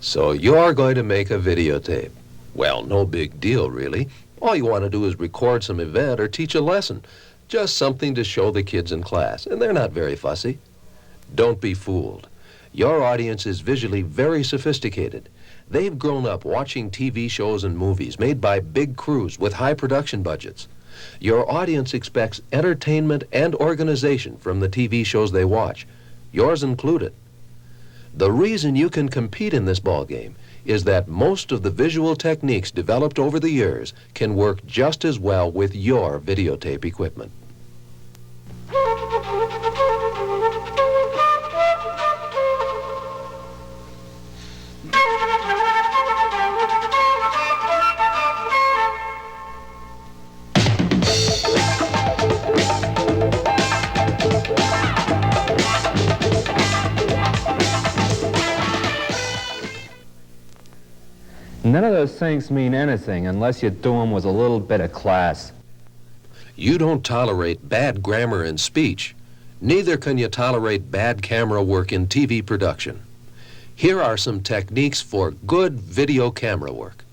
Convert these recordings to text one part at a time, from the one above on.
So you're going to make a videotape. Well, no big deal, really. All you want to do is record some event or teach a lesson. Just something to show the kids in class, and they're not very fussy. Don't be fooled. Your audience is visually very sophisticated. They've grown up watching TV shows and movies made by big crews with high production budgets. Your audience expects entertainment and organization from the TV shows they watch, yours included. The reason you can compete in this ballgame is that most of the visual techniques developed over the years can work just as well with your videotape equipment. None of those things mean anything unless you do them with a little bit of class. You don't tolerate bad grammar in speech. Neither can you tolerate bad camera work in TV production. Here are some techniques for good video camera work.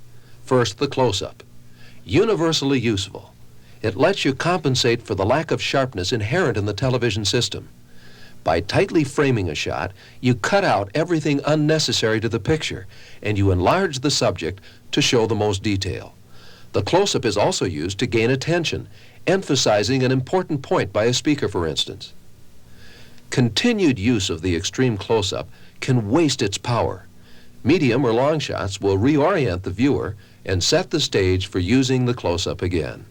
First, the close-up. Universally useful. It lets you compensate for the lack of sharpness inherent in the television system. By tightly framing a shot, you cut out everything unnecessary to the picture, and you enlarge the subject to show the most detail. The close-up is also used to gain attention, emphasizing an important point by a speaker, for instance. Continued use of the extreme close-up can waste its power. Medium or long shots will reorient the viewer and set the stage for using the close-up again.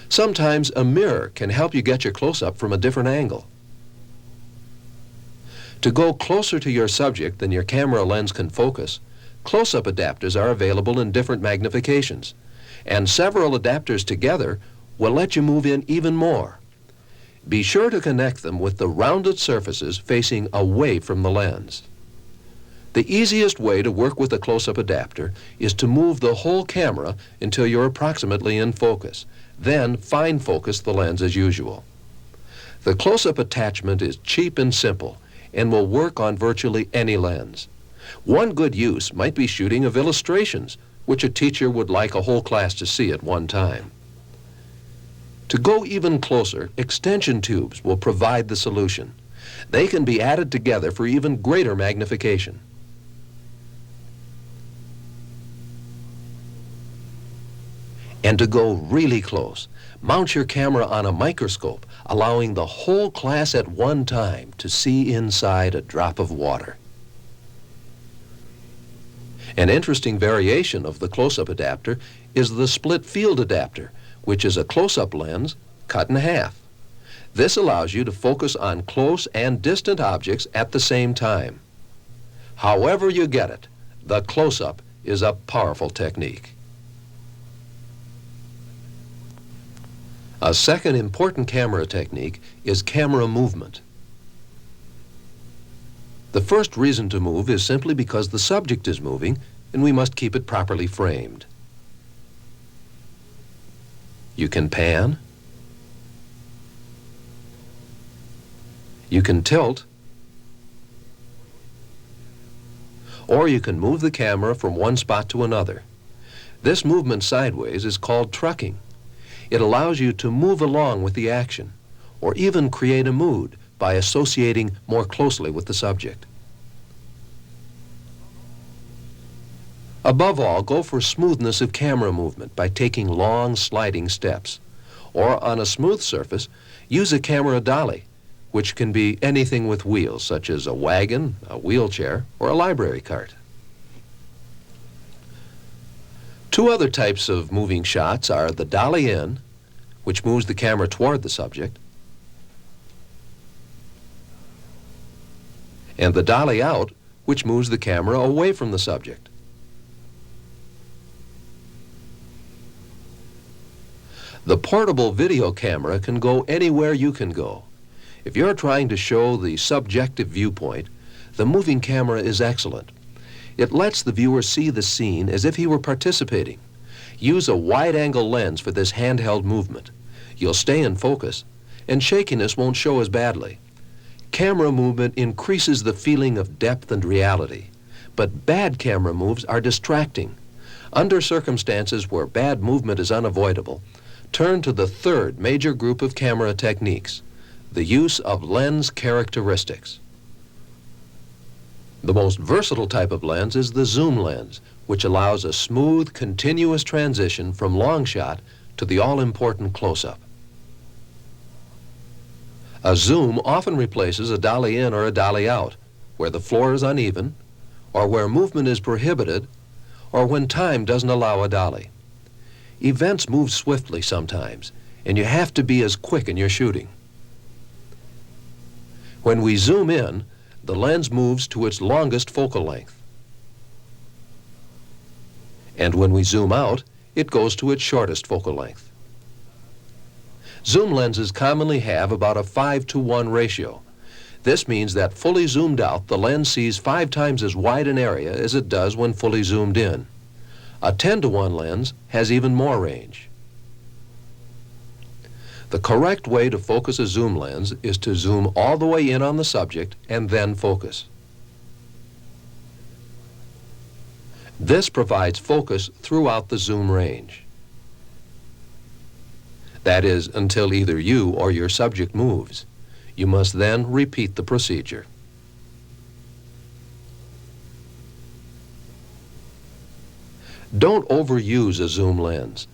Sometimes a mirror can help you get your close-up from a different angle. To go closer to your subject than your camera lens can focus, close-up adapters are available in different magnifications, and several adapters together will let you move in even more. Be sure to connect them with the rounded surfaces facing away from the lens. The easiest way to work with a close-up adapter is to move the whole camera until you're approximately in focus. Then fine focus the lens as usual. The close-up attachment is cheap and simple and will work on virtually any lens. One good use might be shooting of illustrations, which a teacher would like a whole class to see at one time. To go even closer, extension tubes will provide the solution. They can be added together for even greater magnification. And to go really close, mount your camera on a microscope, allowing the whole class at one time to see inside a drop of water. An interesting variation of the close-up adapter is the split field adapter, which is a close-up lens cut in half. This allows you to focus on close and distant objects at the same time. However you get it, the close-up is a powerful technique. A second important camera technique is camera movement. The first reason to move is simply because the subject is moving and we must keep it properly framed. You can pan, you can tilt, or you can move the camera from one spot to another. This movement sideways is called trucking. It allows you to move along with the action, or even create a mood by associating more closely with the subject. Above all, go for smoothness of camera movement by taking long sliding steps. Or on a smooth surface, use a camera dolly, which can be anything with wheels, such as a wagon, a wheelchair, or a library cart. Two other types of moving shots are the dolly in, which moves the camera toward the subject, and the dolly out, which moves the camera away from the subject. The portable video camera can go anywhere you can go. If you're trying to show the subjective viewpoint, the moving camera is excellent. It lets the viewer see the scene as if he were participating. Use a wide-angle lens for this handheld movement. You'll stay in focus, and shakiness won't show as badly. Camera movement increases the feeling of depth and reality. But bad camera moves are distracting. Under circumstances where bad movement is unavoidable, turn to the third major group of camera techniques, the use of lens characteristics. The most versatile type of lens is the zoom lens, which allows a smooth, continuous transition from long shot to the all-important close-up. A zoom often replaces a dolly in or a dolly out, where the floor is uneven, or where movement is prohibited, or when time doesn't allow a dolly. Events move swiftly sometimes, and you have to be as quick in your shooting. When we zoom in, the lens moves to its longest focal length. And when we zoom out, it goes to its shortest focal length. Zoom lenses commonly have about a 5-to-1 ratio. This means that fully zoomed out, the lens sees 5 times as wide an area as it does when fully zoomed in. A 10-to-1 lens has even more range. The correct way to focus a zoom lens is to zoom all the way in on the subject and then focus. This provides focus throughout the zoom range. That is, until either you or your subject moves. You must then repeat the procedure. Don't overuse a zoom lens.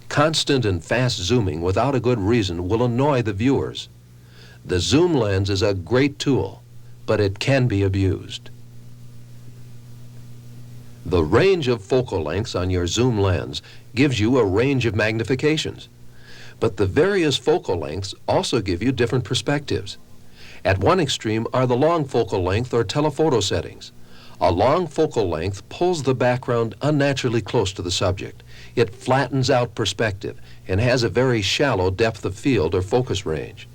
Constant and fast zooming without a good reason will annoy the viewers. The zoom lens is a great tool, but it can be abused. The range of focal lengths on your zoom lens gives you a range of magnifications, but the various focal lengths also give you different perspectives. At one extreme are the long focal length or telephoto settings. A long focal length pulls the background unnaturally close to the subject. It flattens out perspective and has a very shallow depth of field or focus range.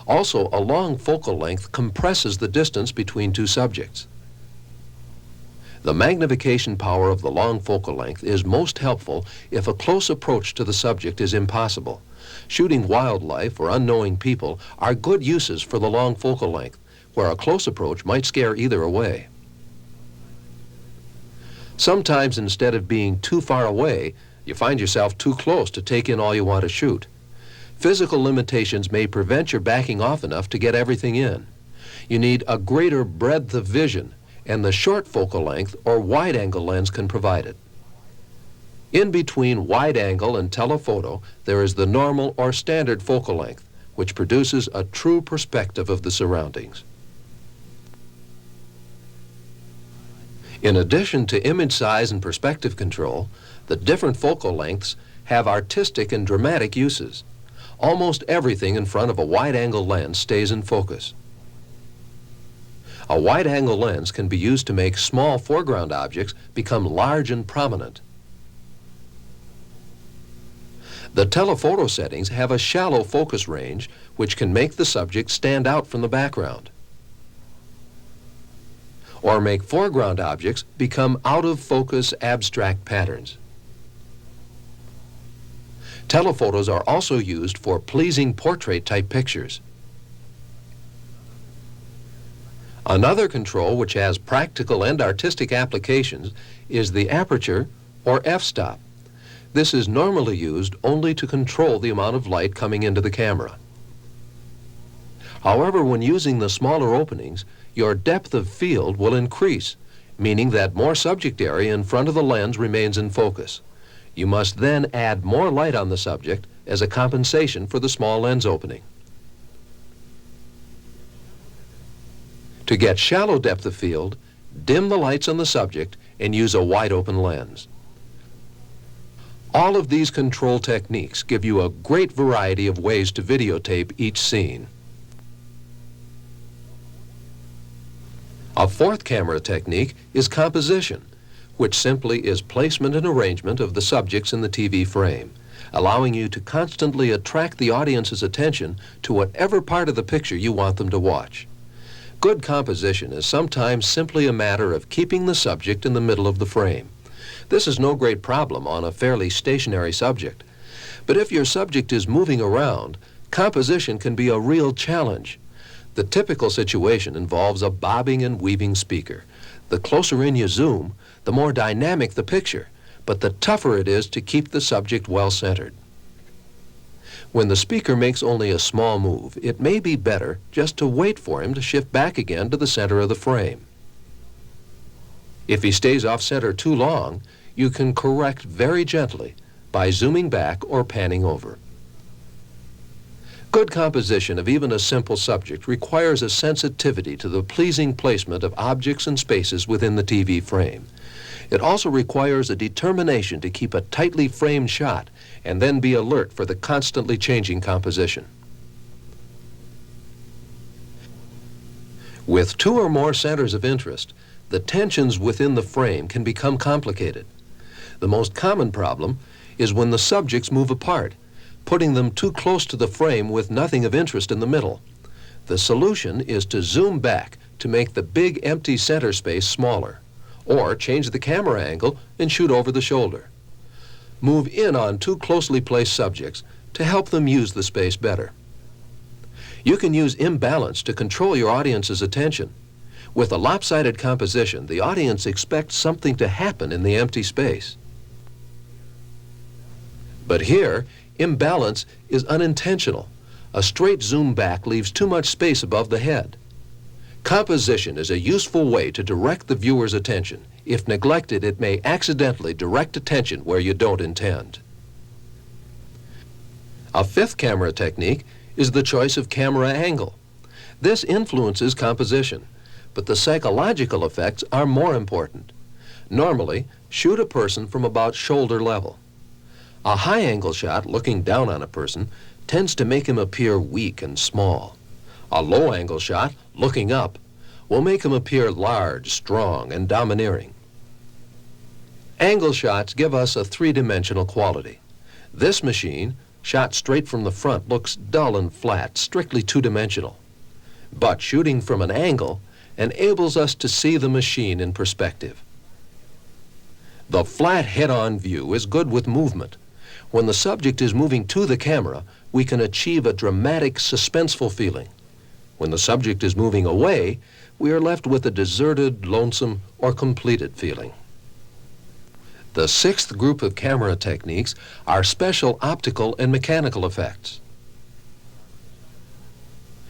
Also, a long focal length compresses the distance between two subjects. The magnification power of the long focal length is most helpful if a close approach to the subject is impossible. Shooting wildlife or unknowing people are good uses for the long focal length, where a close approach might scare either away. Sometimes, instead of being too far away, you find yourself too close to take in all you want to shoot. Physical limitations may prevent your backing off enough to get everything in. You need a greater breadth of vision, and the short focal length or wide-angle lens can provide it. In between wide-angle and telephoto, there is the normal or standard focal length, which produces a true perspective of the surroundings. In addition to image size and perspective control, the different focal lengths have artistic and dramatic uses. Almost everything in front of a wide-angle lens stays in focus. A wide-angle lens can be used to make small foreground objects become large and prominent. The telephoto settings have a shallow focus range, which can make the subject stand out from the background, or make foreground objects become out-of-focus abstract patterns. Telephotos are also used for pleasing portrait-type pictures. Another control which has practical and artistic applications is the aperture or f-stop. This is normally used only to control the amount of light coming into the camera. However, when using the smaller openings, your depth of field will increase, meaning that more subject area in front of the lens remains in focus. You must then add more light on the subject as a compensation for the small lens opening. To get shallow depth of field, dim the lights on the subject and use a wide-open lens. All of these control techniques give you a great variety of ways to videotape each scene. A fourth camera technique is composition, which simply is placement and arrangement of the subjects in the TV frame, allowing you to constantly attract the audience's attention to whatever part of the picture you want them to watch. Good composition is sometimes simply a matter of keeping the subject in the middle of the frame. This is no great problem on a fairly stationary subject. But if your subject is moving around, composition can be a real challenge. The typical situation involves a bobbing and weaving speaker. The closer in you zoom, the more dynamic the picture, but the tougher it is to keep the subject well centered. When the speaker makes only a small move, it may be better just to wait for him to shift back again to the center of the frame. If he stays off center too long, you can correct very gently by zooming back or panning over. Good composition of even a simple subject requires a sensitivity to the pleasing placement of objects and spaces within the TV frame. It also requires a determination to keep a tightly framed shot and then be alert for the constantly changing composition. With two or more centers of interest, the tensions within the frame can become complicated. The most common problem is when the subjects move apart, putting them too close to the frame with nothing of interest in the middle. The solution is to zoom back to make the big empty center space smaller, or change the camera angle and shoot over the shoulder. Move in on too closely placed subjects to help them use the space better. You can use imbalance to control your audience's attention. With a lopsided composition, the audience expects something to happen in the empty space. But here, imbalance is unintentional. A straight zoom back leaves too much space above the head. Composition is a useful way to direct the viewer's attention. If neglected, it may accidentally direct attention where you don't intend. A fifth camera technique is the choice of camera angle. This influences composition, but the psychological effects are more important. Normally, shoot a person from about shoulder level. A high-angle shot looking down on a person tends to make him appear weak and small. A low-angle shot looking up will make him appear large, strong, and domineering. Angle shots give us a three-dimensional quality. This machine, shot straight from the front, looks dull and flat, strictly two-dimensional. But shooting from an angle enables us to see the machine in perspective. The flat head-on view is good with movement. When the subject is moving to the camera, we can achieve a dramatic, suspenseful feeling. When the subject is moving away, we are left with a deserted, lonesome, or completed feeling. The sixth group of camera techniques are special optical and mechanical effects.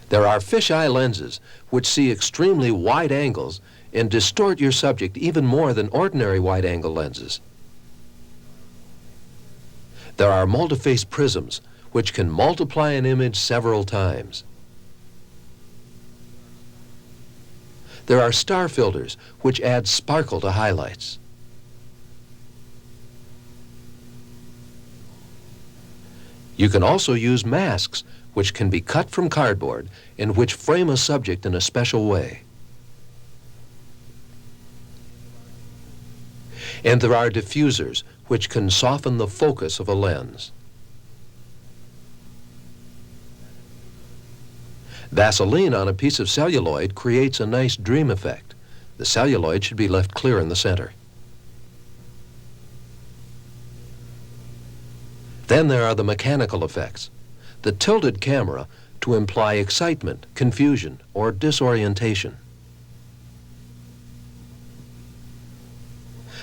There are fisheye lenses which see extremely wide angles and distort your subject even more than ordinary wide-angle lenses. There are multiface prisms which can multiply an image several times. There are star filters which add sparkle to highlights. You can also use masks which can be cut from cardboard and which frame a subject in a special way. And there are diffusers which can soften the focus of a lens. Vaseline on a piece of celluloid creates a nice dream effect. The celluloid should be left clear in the center. Then there are the mechanical effects. The tilted camera to imply excitement, confusion, or disorientation.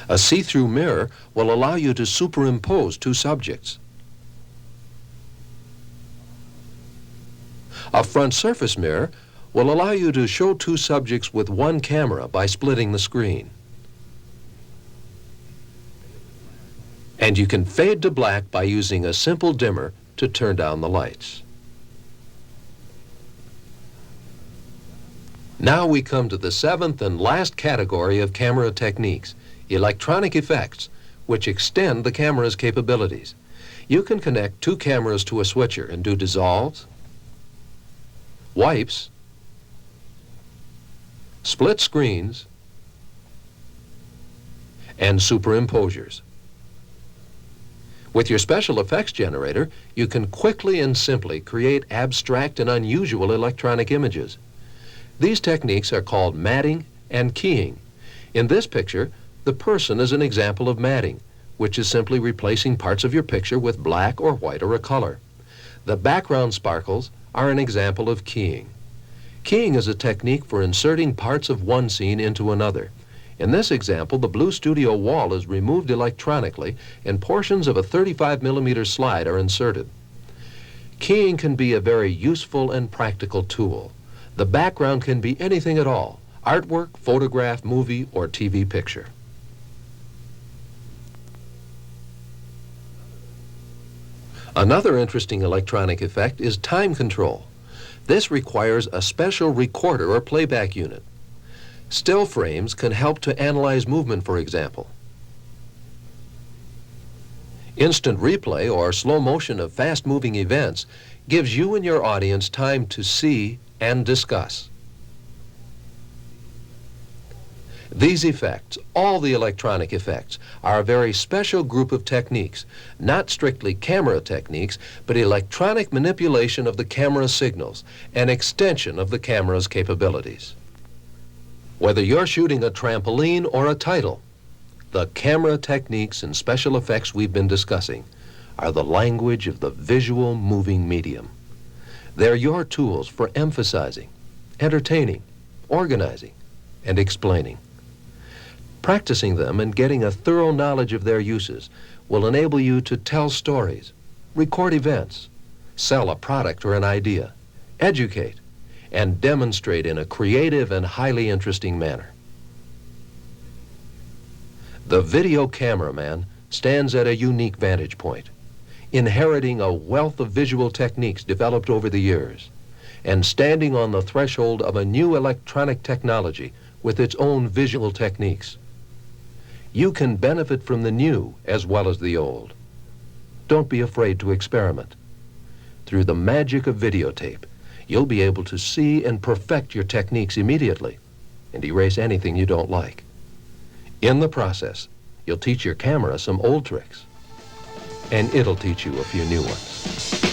A see-through mirror will allow you to superimpose two subjects. A front surface mirror will allow you to show two subjects with one camera by splitting the screen. And you can fade to black by using a simple dimmer to turn down the lights. Now we come to the seventh and last category of camera techniques, electronic effects, which extend the camera's capabilities. You can connect two cameras to a switcher and do dissolves, wipes, split screens, and superimposers. With your special effects generator, you can quickly and simply create abstract and unusual electronic images. These techniques are called matting and keying. In this picture, the person is an example of matting, which is simply replacing parts of your picture with black or white or a color. The background sparkles are an example of keying. Keying is a technique for inserting parts of one scene into another. In this example, the Blue Studio wall is removed electronically and portions of a 35mm slide are inserted. Keying can be a very useful and practical tool. The background can be anything at all: artwork, photograph, movie, or TV picture. Another interesting electronic effect is time control. This requires a special recorder or playback unit. Still frames can help to analyze movement, for example. Instant replay or slow motion of fast-moving events gives you and your audience time to see and discuss. These effects, all the electronic effects, are a very special group of techniques, not strictly camera techniques, but electronic manipulation of the camera signals, an extension of the camera's capabilities. Whether you're shooting a trampoline or a title, the camera techniques and special effects we've been discussing are the language of the visual moving medium. They're your tools for emphasizing, entertaining, organizing, and explaining. Practicing them and getting a thorough knowledge of their uses will enable you to tell stories, record events, sell a product or an idea, educate, and demonstrate in a creative and highly interesting manner. The video cameraman stands at a unique vantage point, inheriting a wealth of visual techniques developed over the years, and standing on the threshold of a new electronic technology with its own visual techniques. You can benefit from the new as well as the old. Don't be afraid to experiment. Through the magic of videotape, you'll be able to see and perfect your techniques immediately and erase anything you don't like. In the process, you'll teach your camera some old tricks, and it'll teach you a few new ones.